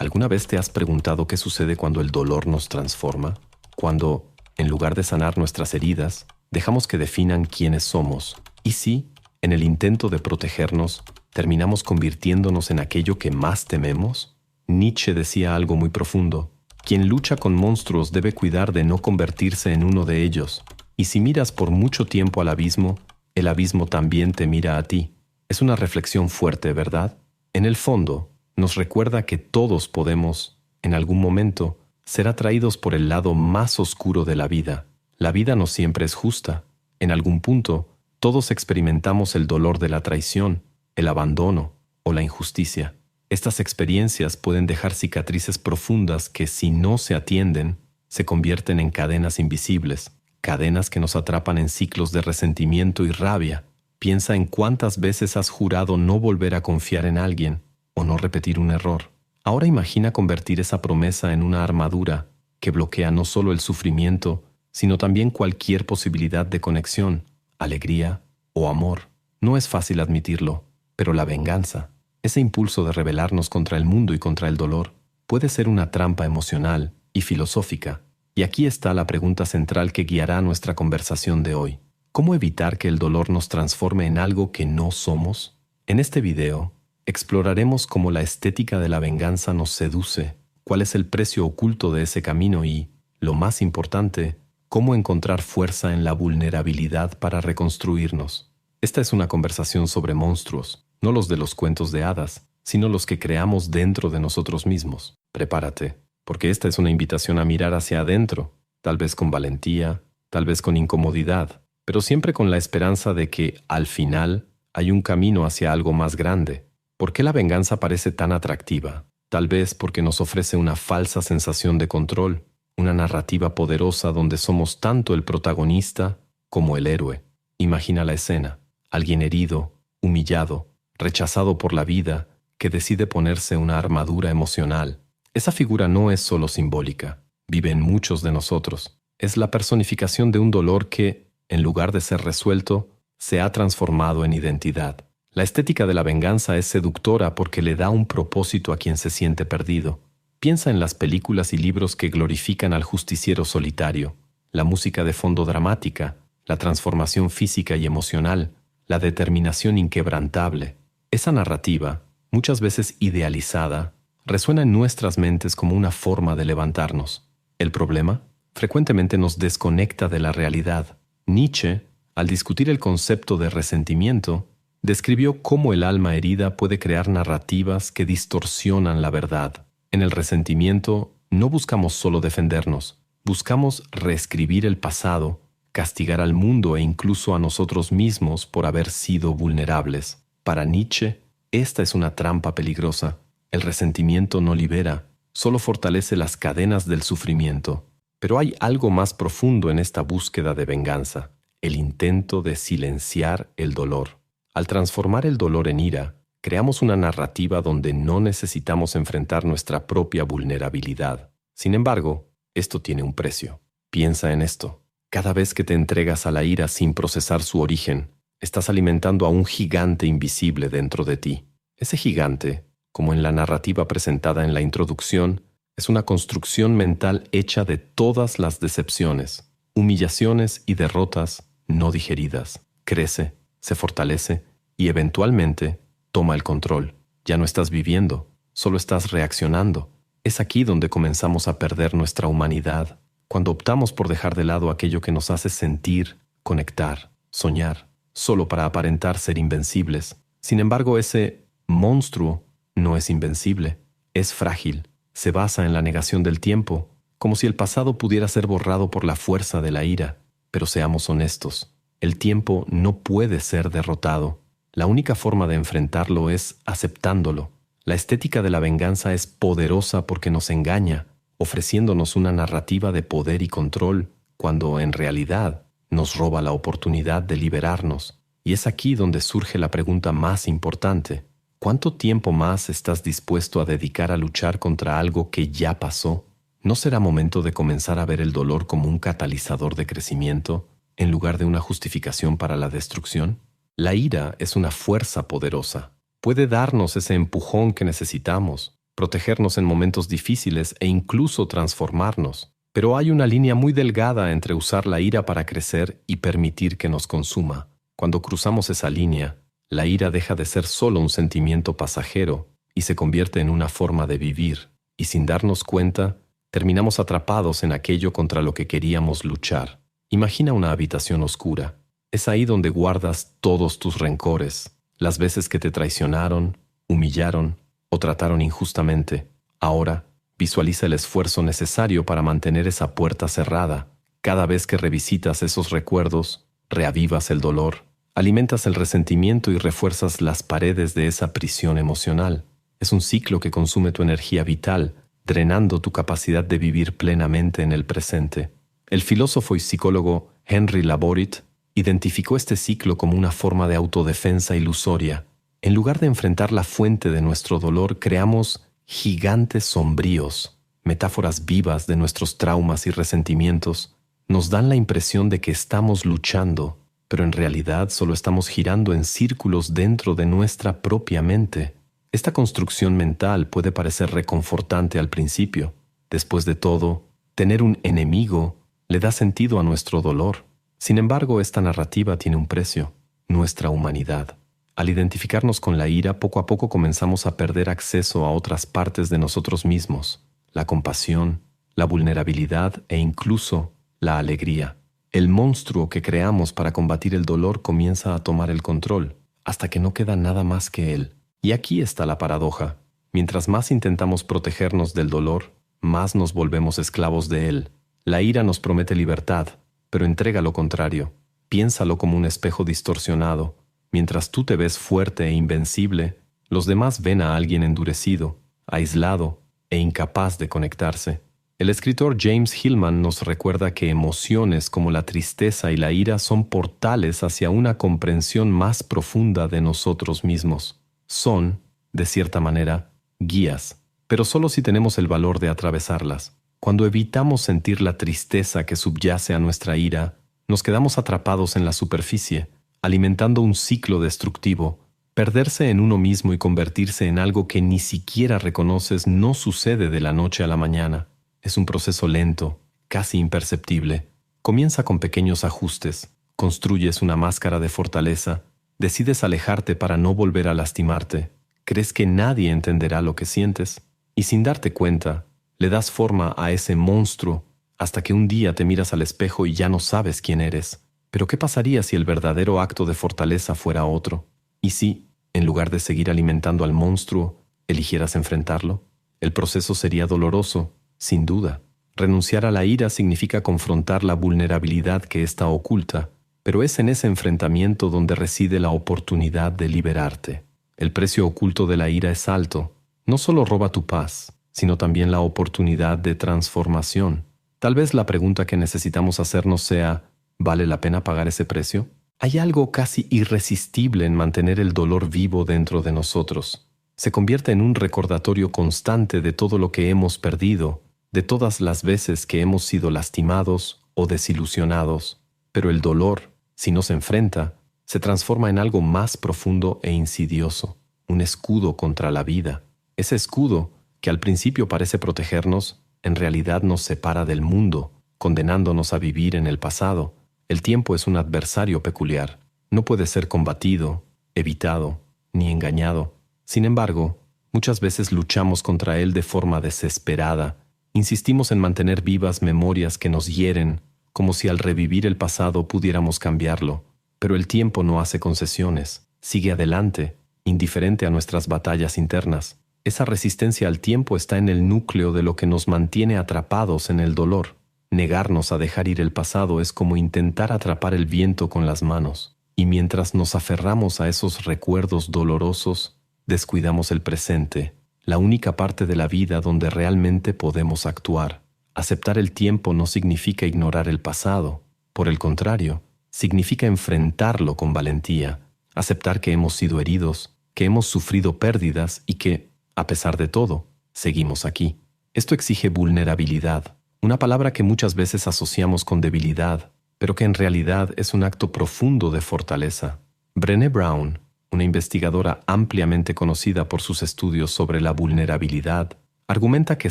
¿Alguna vez te has preguntado qué sucede cuando el dolor nos transforma? Cuando, en lugar de sanar nuestras heridas, dejamos que definan quiénes somos. Y si, en el intento de protegernos, terminamos convirtiéndonos en aquello que más tememos. Nietzsche decía algo muy profundo. Quien lucha con monstruos debe cuidar de no convertirse en uno de ellos. Y si miras por mucho tiempo al abismo, el abismo también te mira a ti. Es una reflexión fuerte, ¿verdad? En el fondo, nos recuerda que todos podemos, en algún momento, ser atraídos por el lado más oscuro de la vida. La vida no siempre es justa. En algún punto, todos experimentamos el dolor de la traición, el abandono o la injusticia. Estas experiencias pueden dejar cicatrices profundas que, si no se atienden, se convierten en cadenas invisibles, cadenas que nos atrapan en ciclos de resentimiento y rabia. Piensa en cuántas veces has jurado no volver a confiar en alguien o no repetir un error. Ahora imagina convertir esa promesa en una armadura que bloquea no solo el sufrimiento, sino también cualquier posibilidad de conexión, alegría o amor. No es fácil admitirlo, pero la venganza, ese impulso de rebelarnos contra el mundo y contra el dolor, puede ser una trampa emocional y filosófica. Y aquí está la pregunta central que guiará nuestra conversación de hoy. ¿Cómo evitar que el dolor nos transforme en algo que no somos? En este video, exploraremos cómo la estética de la venganza nos seduce, cuál es el precio oculto de ese camino y, lo más importante, cómo encontrar fuerza en la vulnerabilidad para reconstruirnos. Esta es una conversación sobre monstruos, no los de los cuentos de hadas, sino los que creamos dentro de nosotros mismos. Prepárate, porque esta es una invitación a mirar hacia adentro, tal vez con valentía, tal vez con incomodidad, pero siempre con la esperanza de que, al final, hay un camino hacia algo más grande. ¿Por qué la venganza parece tan atractiva? Tal vez porque nos ofrece una falsa sensación de control, una narrativa poderosa donde somos tanto el protagonista como el héroe. Imagina la escena: alguien herido, humillado, rechazado por la vida, que decide ponerse una armadura emocional. Esa figura no es solo simbólica, vive en muchos de nosotros. Es la personificación de un dolor que, en lugar de ser resuelto, se ha transformado en identidad. La estética de la venganza es seductora porque le da un propósito a quien se siente perdido. Piensa en las películas y libros que glorifican al justiciero solitario, la música de fondo dramática, la transformación física y emocional, la determinación inquebrantable. Esa narrativa, muchas veces idealizada, resuena en nuestras mentes como una forma de levantarnos. El problema, frecuentemente nos desconecta de la realidad. Nietzsche, al discutir el concepto de resentimiento, describió cómo el alma herida puede crear narrativas que distorsionan la verdad. En el resentimiento, no buscamos solo defendernos, buscamos reescribir el pasado, castigar al mundo e incluso a nosotros mismos por haber sido vulnerables. Para Nietzsche, esta es una trampa peligrosa. El resentimiento no libera, solo fortalece las cadenas del sufrimiento. Pero hay algo más profundo en esta búsqueda de venganza: el intento de silenciar el dolor. Al transformar el dolor en ira, creamos una narrativa donde no necesitamos enfrentar nuestra propia vulnerabilidad. Sin embargo, esto tiene un precio. Piensa en esto. Cada vez que te entregas a la ira sin procesar su origen, estás alimentando a un gigante invisible dentro de ti. Ese gigante, como en la narrativa presentada en la introducción, es una construcción mental hecha de todas las decepciones, humillaciones y derrotas no digeridas. Crece, se fortalece y eventualmente toma el control. Ya no estás viviendo, solo estás reaccionando. Es aquí donde comenzamos a perder nuestra humanidad, cuando optamos por dejar de lado aquello que nos hace sentir, conectar, soñar, solo para aparentar ser invencibles. Sin embargo, ese monstruo no es invencible, es frágil, se basa en la negación del tiempo, como si el pasado pudiera ser borrado por la fuerza de la ira. Pero seamos honestos, el tiempo no puede ser derrotado. La única forma de enfrentarlo es aceptándolo. La estética de la venganza es poderosa porque nos engaña, ofreciéndonos una narrativa de poder y control, cuando en realidad nos roba la oportunidad de liberarnos. Y es aquí donde surge la pregunta más importante: ¿cuánto tiempo más estás dispuesto a dedicar a luchar contra algo que ya pasó? ¿No será momento de comenzar a ver el dolor como un catalizador de crecimiento, en lugar de una justificación para la destrucción? La ira es una fuerza poderosa. Puede darnos ese empujón que necesitamos, protegernos en momentos difíciles e incluso transformarnos. Pero hay una línea muy delgada entre usar la ira para crecer y permitir que nos consuma. Cuando cruzamos esa línea, la ira deja de ser solo un sentimiento pasajero y se convierte en una forma de vivir. Y sin darnos cuenta, terminamos atrapados en aquello contra lo que queríamos luchar. Imagina una habitación oscura. Es ahí donde guardas todos tus rencores, las veces que te traicionaron, humillaron o trataron injustamente. Ahora, visualiza el esfuerzo necesario para mantener esa puerta cerrada. Cada vez que revisitas esos recuerdos, reavivas el dolor, alimentas el resentimiento y refuerzas las paredes de esa prisión emocional. Es un ciclo que consume tu energía vital, drenando tu capacidad de vivir plenamente en el presente. El filósofo y psicólogo Henry Laborit identificó este ciclo como una forma de autodefensa ilusoria. En lugar de enfrentar la fuente de nuestro dolor, creamos gigantes sombríos, metáforas vivas de nuestros traumas y resentimientos. Nos dan la impresión de que estamos luchando, pero en realidad solo estamos girando en círculos dentro de nuestra propia mente. Esta construcción mental puede parecer reconfortante al principio. Después de todo, tener un enemigo le da sentido a nuestro dolor. Sin embargo, esta narrativa tiene un precio: nuestra humanidad. Al identificarnos con la ira, poco a poco comenzamos a perder acceso a otras partes de nosotros mismos: la compasión, la vulnerabilidad e incluso la alegría. El monstruo que creamos para combatir el dolor comienza a tomar el control, hasta que no queda nada más que él. Y aquí está la paradoja. Mientras más intentamos protegernos del dolor, más nos volvemos esclavos de él. La ira nos promete libertad, pero entrega lo contrario. Piénsalo como un espejo distorsionado. Mientras tú te ves fuerte e invencible, los demás ven a alguien endurecido, aislado e incapaz de conectarse. El escritor James Hillman nos recuerda que emociones como la tristeza y la ira son portales hacia una comprensión más profunda de nosotros mismos. Son, de cierta manera, guías, pero solo si tenemos el valor de atravesarlas. Cuando evitamos sentir la tristeza que subyace a nuestra ira, nos quedamos atrapados en la superficie, alimentando un ciclo destructivo. Perderse en uno mismo y convertirse en algo que ni siquiera reconoces no sucede de la noche a la mañana. Es un proceso lento, casi imperceptible. Comienza con pequeños ajustes. Construyes una máscara de fortaleza. Decides alejarte para no volver a lastimarte. Crees que nadie entenderá lo que sientes. Y sin darte cuenta, le das forma a ese monstruo hasta que un día te miras al espejo y ya no sabes quién eres. Pero ¿qué pasaría si el verdadero acto de fortaleza fuera otro? ¿Y si, en lugar de seguir alimentando al monstruo, eligieras enfrentarlo? El proceso sería doloroso, sin duda. Renunciar a la ira significa confrontar la vulnerabilidad que ésta oculta, pero es en ese enfrentamiento donde reside la oportunidad de liberarte. El precio oculto de la ira es alto. No solo roba tu paz, sino también la oportunidad de transformación. Tal vez la pregunta que necesitamos hacernos sea: ¿vale la pena pagar ese precio? Hay algo casi irresistible en mantener el dolor vivo dentro de nosotros. Se convierte en un recordatorio constante de todo lo que hemos perdido, de todas las veces que hemos sido lastimados o desilusionados. Pero el dolor, si no se enfrenta, se transforma en algo más profundo e insidioso, un escudo contra la vida. Ese escudo, que al principio parece protegernos, en realidad nos separa del mundo, condenándonos a vivir en el pasado. El tiempo es un adversario peculiar. No puede ser combatido, evitado, ni engañado. Sin embargo, muchas veces luchamos contra él de forma desesperada. Insistimos en mantener vivas memorias que nos hieren, como si al revivir el pasado pudiéramos cambiarlo. Pero el tiempo no hace concesiones. Sigue adelante, indiferente a nuestras batallas internas. Esa resistencia al tiempo está en el núcleo de lo que nos mantiene atrapados en el dolor. Negarnos a dejar ir el pasado es como intentar atrapar el viento con las manos. Y mientras nos aferramos a esos recuerdos dolorosos, descuidamos el presente, la única parte de la vida donde realmente podemos actuar. Aceptar el tiempo no significa ignorar el pasado. Por el contrario, significa enfrentarlo con valentía. Aceptar que hemos sido heridos, que hemos sufrido pérdidas y que, a pesar de todo, seguimos aquí. Esto exige vulnerabilidad, una palabra que muchas veces asociamos con debilidad, pero que en realidad es un acto profundo de fortaleza. Brené Brown, una investigadora ampliamente conocida por sus estudios sobre la vulnerabilidad, argumenta que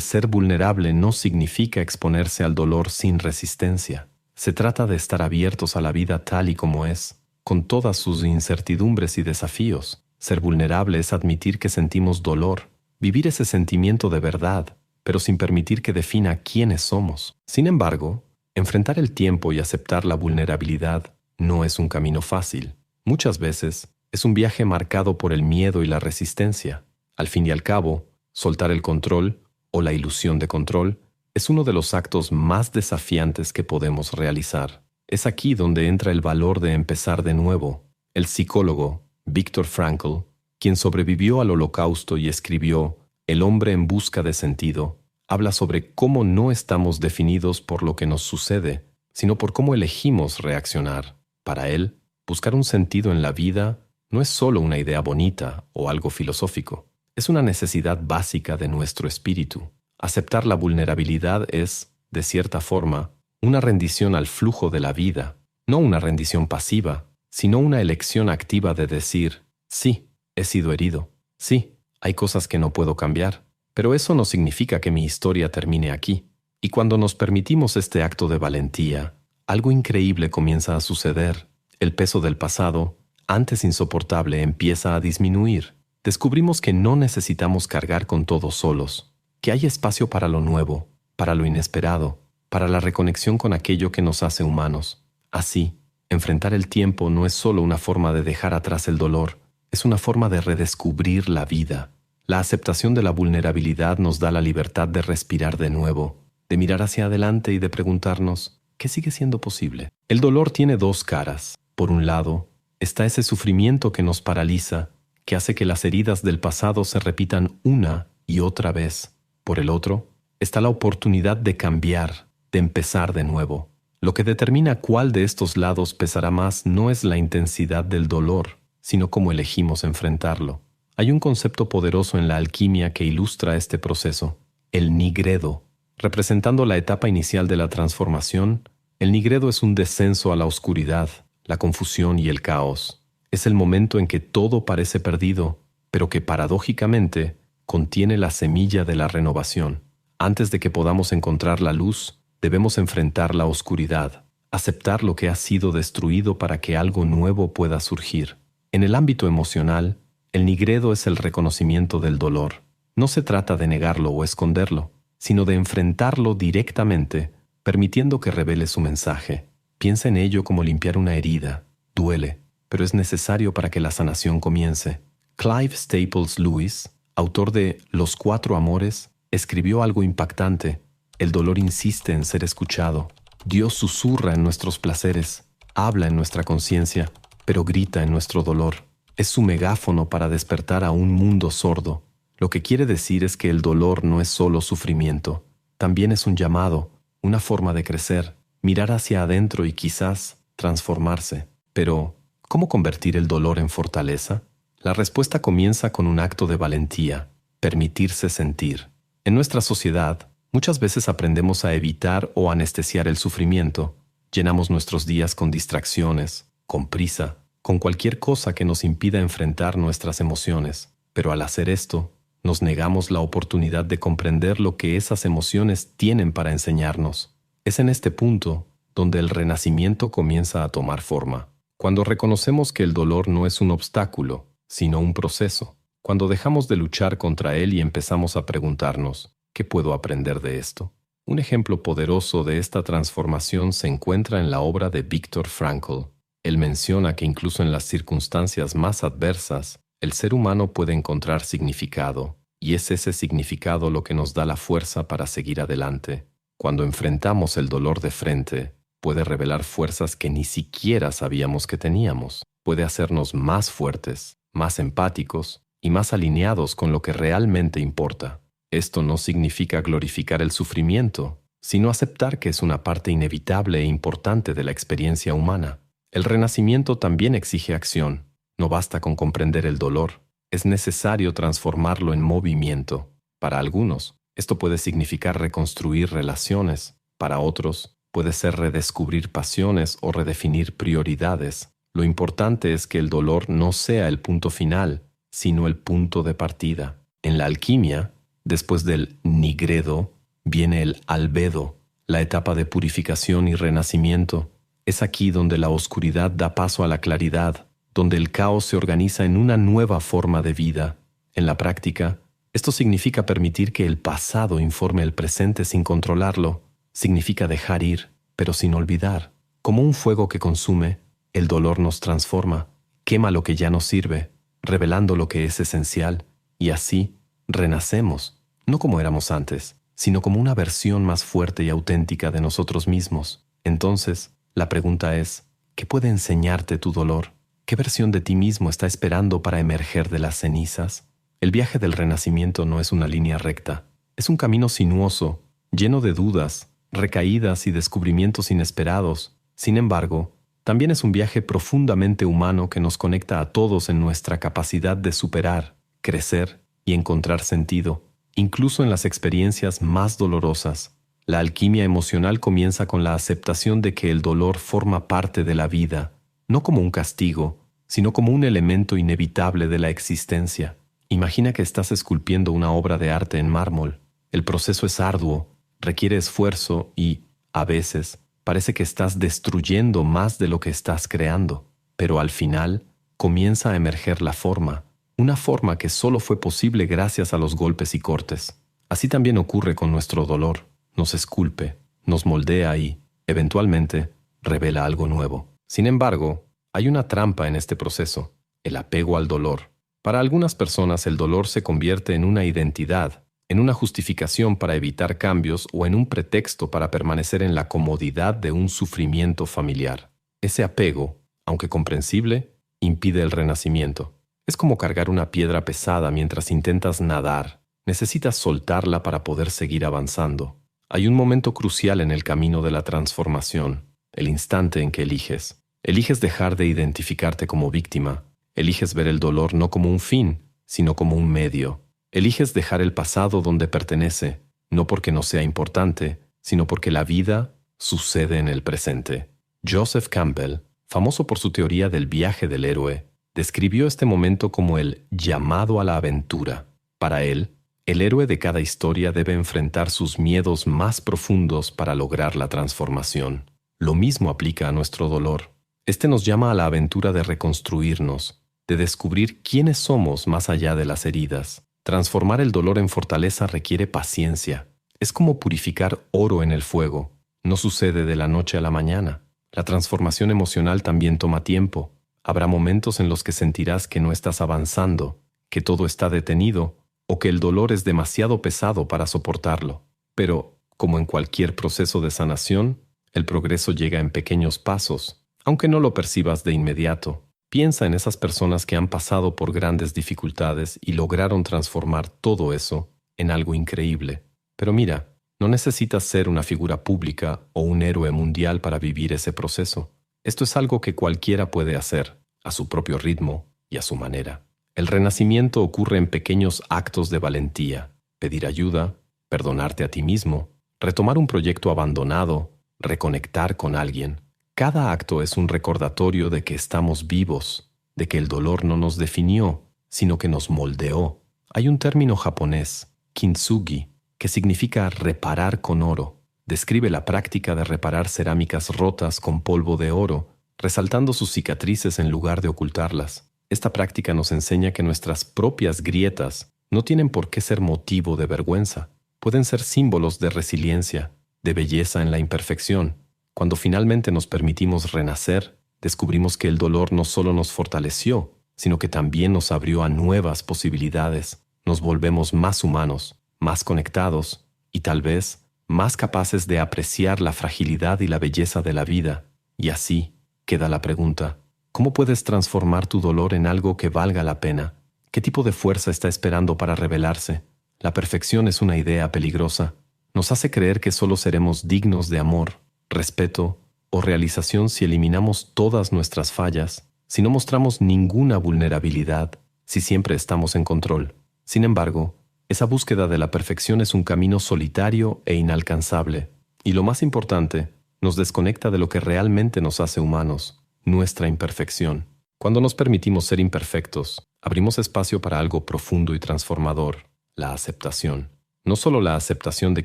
ser vulnerable no significa exponerse al dolor sin resistencia. Se trata de estar abiertos a la vida tal y como es, con todas sus incertidumbres y desafíos. Ser vulnerable es admitir que sentimos dolor, vivir ese sentimiento de verdad, pero sin permitir que defina quiénes somos. Sin embargo, enfrentar el tiempo y aceptar la vulnerabilidad no es un camino fácil. Muchas veces es un viaje marcado por el miedo y la resistencia. Al fin y al cabo, soltar el control, o la ilusión de control, es uno de los actos más desafiantes que podemos realizar. Es aquí donde entra el valor de empezar de nuevo. El psicólogo Viktor Frankl, quien sobrevivió al Holocausto y escribió El hombre en busca de sentido, habla sobre cómo no estamos definidos por lo que nos sucede, sino por cómo elegimos reaccionar. Para él, buscar un sentido en la vida no es solo una idea bonita o algo filosófico. Es una necesidad básica de nuestro espíritu. Aceptar la vulnerabilidad es, de cierta forma, una rendición al flujo de la vida, no una rendición pasiva, sino una elección activa de decir, sí, he sido herido, sí, hay cosas que no puedo cambiar, pero eso no significa que mi historia termine aquí. Y cuando nos permitimos este acto de valentía, algo increíble comienza a suceder. El peso del pasado, antes insoportable, empieza a disminuir. Descubrimos que no necesitamos cargar con todo solos, que hay espacio para lo nuevo, para lo inesperado, para la reconexión con aquello que nos hace humanos. Así, enfrentar el tiempo no es solo una forma de dejar atrás el dolor, es una forma de redescubrir la vida. La aceptación de la vulnerabilidad nos da la libertad de respirar de nuevo, de mirar hacia adelante y de preguntarnos, ¿qué sigue siendo posible? El dolor tiene dos caras. Por un lado, está ese sufrimiento que nos paraliza, que hace que las heridas del pasado se repitan una y otra vez. Por el otro, está la oportunidad de cambiar, de empezar de nuevo. Lo que determina cuál de estos lados pesará más no es la intensidad del dolor, sino cómo elegimos enfrentarlo. Hay un concepto poderoso en la alquimia que ilustra este proceso, el nigredo. Representando la etapa inicial de la transformación, el nigredo es un descenso a la oscuridad, la confusión y el caos. Es el momento en que todo parece perdido, pero que paradójicamente contiene la semilla de la renovación. Antes de que podamos encontrar la luz, debemos enfrentar la oscuridad, aceptar lo que ha sido destruido para que algo nuevo pueda surgir. En el ámbito emocional, el nigredo es el reconocimiento del dolor. No se trata de negarlo o esconderlo, sino de enfrentarlo directamente, permitiendo que revele su mensaje. Piensa en ello como limpiar una herida. Duele, pero es necesario para que la sanación comience. Clive Staples Lewis, autor de Los Cuatro Amores, escribió algo impactante. El dolor insiste en ser escuchado. Dios susurra en nuestros placeres, habla en nuestra conciencia, pero grita en nuestro dolor. Es su megáfono para despertar a un mundo sordo. Lo que quiere decir es que el dolor no es solo sufrimiento, también es un llamado, una forma de crecer, mirar hacia adentro y quizás transformarse. Pero, ¿cómo convertir el dolor en fortaleza? La respuesta comienza con un acto de valentía, permitirse sentir. En nuestra sociedad, muchas veces aprendemos a evitar o anestesiar el sufrimiento. Llenamos nuestros días con distracciones, con prisa, con cualquier cosa que nos impida enfrentar nuestras emociones. Pero al hacer esto, nos negamos la oportunidad de comprender lo que esas emociones tienen para enseñarnos. Es en este punto donde el renacimiento comienza a tomar forma. Cuando reconocemos que el dolor no es un obstáculo, sino un proceso. Cuando dejamos de luchar contra él y empezamos a preguntarnos, ¿qué puedo aprender de esto? Un ejemplo poderoso de esta transformación se encuentra en la obra de Viktor Frankl. Él menciona que incluso en las circunstancias más adversas, el ser humano puede encontrar significado, y es ese significado lo que nos da la fuerza para seguir adelante. Cuando enfrentamos el dolor de frente, puede revelar fuerzas que ni siquiera sabíamos que teníamos. Puede hacernos más fuertes, más empáticos y más alineados con lo que realmente importa. Esto no significa glorificar el sufrimiento, sino aceptar que es una parte inevitable e importante de la experiencia humana. El renacimiento también exige acción. No basta con comprender el dolor, es necesario transformarlo en movimiento. Para algunos, esto puede significar reconstruir relaciones. Para otros, puede ser redescubrir pasiones o redefinir prioridades. Lo importante es que el dolor no sea el punto final, sino el punto de partida. En la alquimia, después del nigredo, viene el albedo, la etapa de purificación y renacimiento. Es aquí donde la oscuridad da paso a la claridad, donde el caos se organiza en una nueva forma de vida. En la práctica, esto significa permitir que el pasado informe el presente sin controlarlo. Significa dejar ir, pero sin olvidar. Como un fuego que consume, el dolor nos transforma, quema lo que ya no sirve, revelando lo que es esencial, y así renacemos, no como éramos antes, sino como una versión más fuerte y auténtica de nosotros mismos. Entonces, la pregunta es, ¿qué puede enseñarte tu dolor? ¿Qué versión de ti mismo está esperando para emerger de las cenizas? El viaje del renacimiento no es una línea recta, es un camino sinuoso, lleno de dudas, recaídas y descubrimientos inesperados. Sin embargo, también es un viaje profundamente humano que nos conecta a todos en nuestra capacidad de superar, crecer y encontrar sentido, incluso en las experiencias más dolorosas. La alquimia emocional comienza con la aceptación de que el dolor forma parte de la vida, no como un castigo, sino como un elemento inevitable de la existencia. Imagina que estás esculpiendo una obra de arte en mármol. El proceso es arduo, requiere esfuerzo y, a veces, parece que estás destruyendo más de lo que estás creando. Pero al final, comienza a emerger la forma, una forma que solo fue posible gracias a los golpes y cortes. Así también ocurre con nuestro dolor. Nos esculpe, nos moldea y, eventualmente, revela algo nuevo. Sin embargo, hay una trampa en este proceso, el apego al dolor. Para algunas personas el dolor se convierte en una identidad, en una justificación para evitar cambios o en un pretexto para permanecer en la comodidad de un sufrimiento familiar. Ese apego, aunque comprensible, impide el renacimiento. Es como cargar una piedra pesada mientras intentas nadar. Necesitas soltarla para poder seguir avanzando. Hay un momento crucial en el camino de la transformación, el instante en que eliges. Eliges dejar de identificarte como víctima. Eliges ver el dolor no como un fin, sino como un medio. Eliges dejar el pasado donde pertenece, no porque no sea importante, sino porque la vida sucede en el presente. Joseph Campbell, famoso por su teoría del viaje del héroe, describió este momento como el llamado a la aventura. Para él, el héroe de cada historia debe enfrentar sus miedos más profundos para lograr la transformación. Lo mismo aplica a nuestro dolor. Este nos llama a la aventura de reconstruirnos, de descubrir quiénes somos más allá de las heridas. Transformar el dolor en fortaleza requiere paciencia. Es como purificar oro en el fuego. No sucede de la noche a la mañana. La transformación emocional también toma tiempo. Habrá momentos en los que sentirás que no estás avanzando, que todo está detenido o que el dolor es demasiado pesado para soportarlo. Pero, como en cualquier proceso de sanación, el progreso llega en pequeños pasos, aunque no lo percibas de inmediato. Piensa en esas personas que han pasado por grandes dificultades y lograron transformar todo eso en algo increíble. Pero mira, no necesitas ser una figura pública o un héroe mundial para vivir ese proceso. Esto es algo que cualquiera puede hacer, a su propio ritmo y a su manera. El renacimiento ocurre en pequeños actos de valentía: pedir ayuda, perdonarte a ti mismo, retomar un proyecto abandonado, reconectar con alguien. Cada acto es un recordatorio de que estamos vivos, de que el dolor no nos definió, sino que nos moldeó. Hay un término japonés, kintsugi, que significa reparar con oro. Describe la práctica de reparar cerámicas rotas con polvo de oro, resaltando sus cicatrices en lugar de ocultarlas. Esta práctica nos enseña que nuestras propias grietas no tienen por qué ser motivo de vergüenza. Pueden ser símbolos de resiliencia, de belleza en la imperfección. Cuando finalmente nos permitimos renacer, descubrimos que el dolor no solo nos fortaleció, sino que también nos abrió a nuevas posibilidades. Nos volvemos más humanos, más conectados y tal vez más capaces de apreciar la fragilidad y la belleza de la vida. Y así queda la pregunta: ¿cómo puedes transformar tu dolor en algo que valga la pena? ¿Qué tipo de fuerza está esperando para revelarse? La perfección es una idea peligrosa. Nos hace creer que solo seremos dignos de amor, respeto o realización si eliminamos todas nuestras fallas, si no mostramos ninguna vulnerabilidad, si siempre estamos en control. Sin embargo, esa búsqueda de la perfección es un camino solitario e inalcanzable, y lo más importante, nos desconecta de lo que realmente nos hace humanos. nuestra imperfección. Cuando nos permitimos ser imperfectos, abrimos espacio para algo profundo y transformador, la aceptación. No solo la aceptación de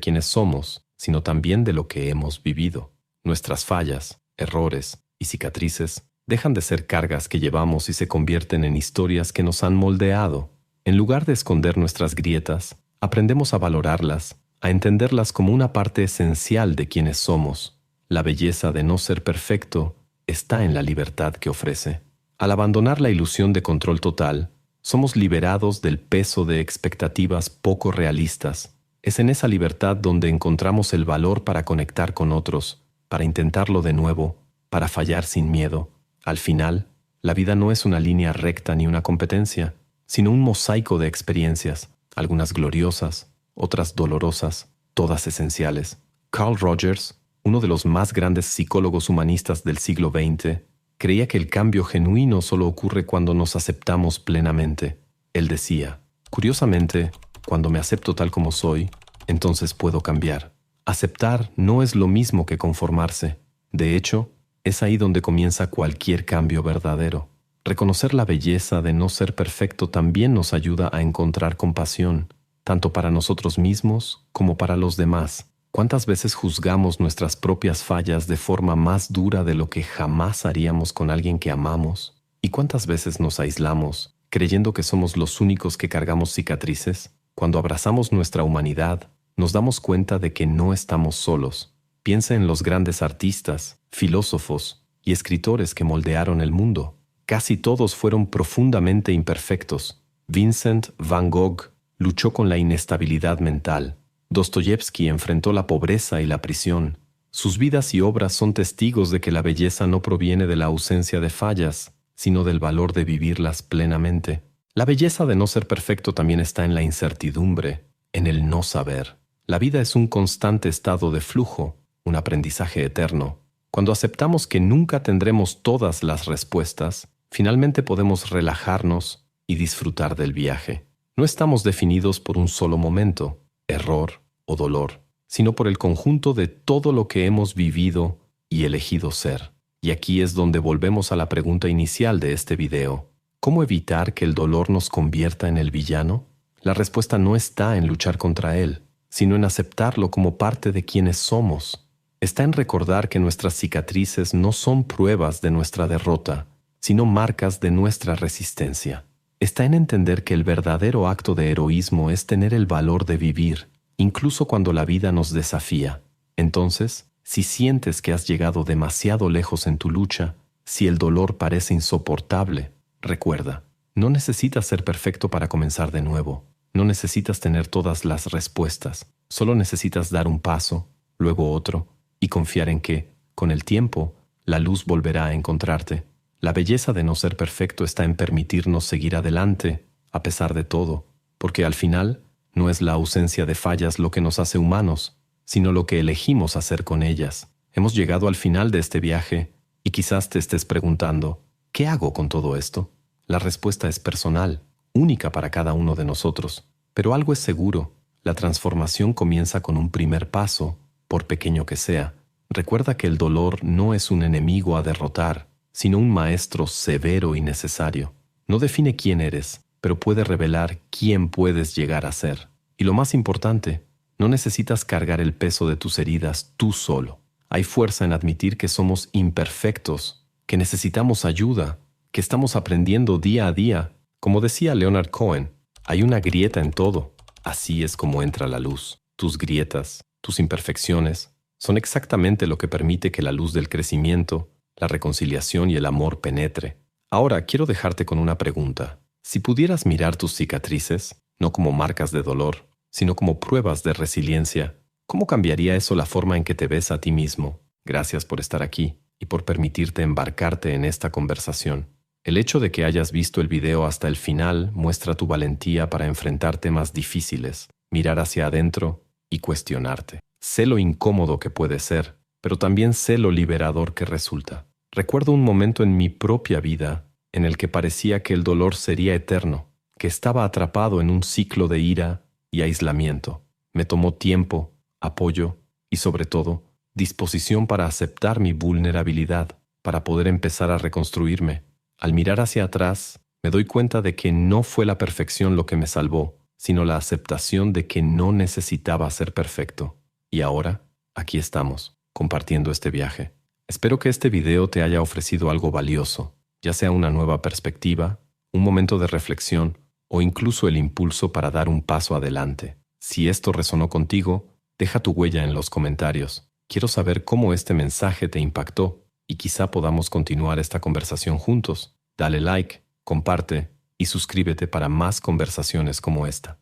quienes somos, sino también de lo que hemos vivido. Nuestras fallas, errores y cicatrices dejan de ser cargas que llevamos y se convierten en historias que nos han moldeado. En lugar de esconder nuestras grietas, aprendemos a valorarlas, a entenderlas como una parte esencial de quienes somos. La belleza de no ser perfecto está en la libertad que ofrece. Al abandonar la ilusión de control total, somos liberados del peso de expectativas poco realistas. Es en esa libertad donde encontramos el valor para conectar con otros, para intentarlo de nuevo, para fallar sin miedo. Al final, la vida no es una línea recta ni una competencia, sino un mosaico de experiencias, algunas gloriosas, otras dolorosas, todas esenciales. Carl Rogers, uno de los más grandes psicólogos humanistas del siglo XX, creía que el cambio genuino solo ocurre cuando nos aceptamos plenamente. Él decía, curiosamente, cuando me acepto tal como soy, entonces puedo cambiar. Aceptar no es lo mismo que conformarse. De hecho, es ahí donde comienza cualquier cambio verdadero. Reconocer la belleza de no ser perfecto también nos ayuda a encontrar compasión, tanto para nosotros mismos como para los demás. ¿Cuántas veces juzgamos nuestras propias fallas de forma más dura de lo que jamás haríamos con alguien que amamos? ¿Y cuántas veces nos aislamos, creyendo que somos los únicos que cargamos cicatrices? Cuando abrazamos nuestra humanidad, nos damos cuenta de que no estamos solos. Piensa en los grandes artistas, filósofos y escritores que moldearon el mundo. Casi todos fueron profundamente imperfectos. Vincent van Gogh luchó con la inestabilidad mental. Dostoyevsky enfrentó la pobreza y la prisión. Sus vidas y obras son testigos de que la belleza no proviene de la ausencia de fallas, sino del valor de vivirlas plenamente. La belleza de no ser perfecto también está en la incertidumbre, en el no saber. La vida es un constante estado de flujo, un aprendizaje eterno. Cuando aceptamos que nunca tendremos todas las respuestas, finalmente podemos relajarnos y disfrutar del viaje. No estamos definidos por un solo momento, error o dolor, sino por el conjunto de todo lo que hemos vivido y elegido ser. Y aquí es donde volvemos a la pregunta inicial de este video. ¿Cómo evitar que el dolor nos convierta en el villano? La respuesta no está en luchar contra él, sino en aceptarlo como parte de quienes somos. Está en recordar que nuestras cicatrices no son pruebas de nuestra derrota, sino marcas de nuestra resistencia. Está en entender que el verdadero acto de heroísmo es tener el valor de vivir, incluso cuando la vida nos desafía. Entonces, si sientes que has llegado demasiado lejos en tu lucha, si el dolor parece insoportable, recuerda, no necesitas ser perfecto para comenzar de nuevo. No necesitas tener todas las respuestas. Solo necesitas dar un paso, luego otro, y confiar en que, con el tiempo, la luz volverá a encontrarte. La belleza de no ser perfecto está en permitirnos seguir adelante, a pesar de todo, porque al final no es la ausencia de fallas lo que nos hace humanos, sino lo que elegimos hacer con ellas. Hemos llegado al final de este viaje y quizás te estés preguntando, ¿qué hago con todo esto? La respuesta es personal, única para cada uno de nosotros, pero algo es seguro, la transformación comienza con un primer paso, por pequeño que sea. Recuerda que el dolor no es un enemigo a derrotar, sino un maestro severo y necesario. No define quién eres, pero puede revelar quién puedes llegar a ser. Y lo más importante, no necesitas cargar el peso de tus heridas tú solo. Hay fuerza en admitir que somos imperfectos, que necesitamos ayuda, que estamos aprendiendo día a día. Como decía Leonard Cohen, hay una grieta en todo. Así es como entra la luz. Tus grietas, tus imperfecciones, son exactamente lo que permite que la luz del crecimiento, la reconciliación y el amor penetre. Ahora quiero dejarte con una pregunta. Si pudieras mirar tus cicatrices, no como marcas de dolor, sino como pruebas de resiliencia, ¿cómo cambiaría eso la forma en que te ves a ti mismo? Gracias por estar aquí y por permitirte embarcarte en esta conversación. El hecho de que hayas visto el video hasta el final muestra tu valentía para enfrentar temas difíciles, mirar hacia adentro y cuestionarte. Sé lo incómodo que puede ser, pero también sé lo liberador que resulta. Recuerdo un momento en mi propia vida en el que parecía que el dolor sería eterno, que estaba atrapado en un ciclo de ira y aislamiento. Me tomó tiempo, apoyo y, sobre todo, disposición para aceptar mi vulnerabilidad, para poder empezar a reconstruirme. Al mirar hacia atrás, me doy cuenta de que no fue la perfección lo que me salvó, sino la aceptación de que no necesitaba ser perfecto. Y ahora, aquí estamos, compartiendo este viaje. Espero que este video te haya ofrecido algo valioso, ya sea una nueva perspectiva, un momento de reflexión o incluso el impulso para dar un paso adelante. Si esto resonó contigo, deja tu huella en los comentarios. Quiero saber cómo este mensaje te impactó y quizá podamos continuar esta conversación juntos. Dale like, comparte y suscríbete para más conversaciones como esta.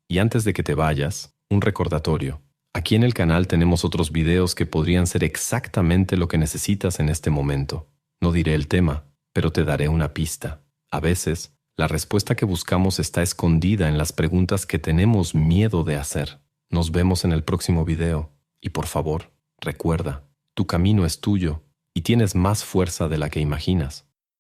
Y antes de que te vayas, un recordatorio. Aquí en el canal tenemos otros videos que podrían ser exactamente lo que necesitas en este momento. No diré el tema, pero te daré una pista. A veces, la respuesta que buscamos está escondida en las preguntas que tenemos miedo de hacer. Nos vemos en el próximo video. Y por favor, recuerda, tu camino es tuyo y tienes más fuerza de la que imaginas.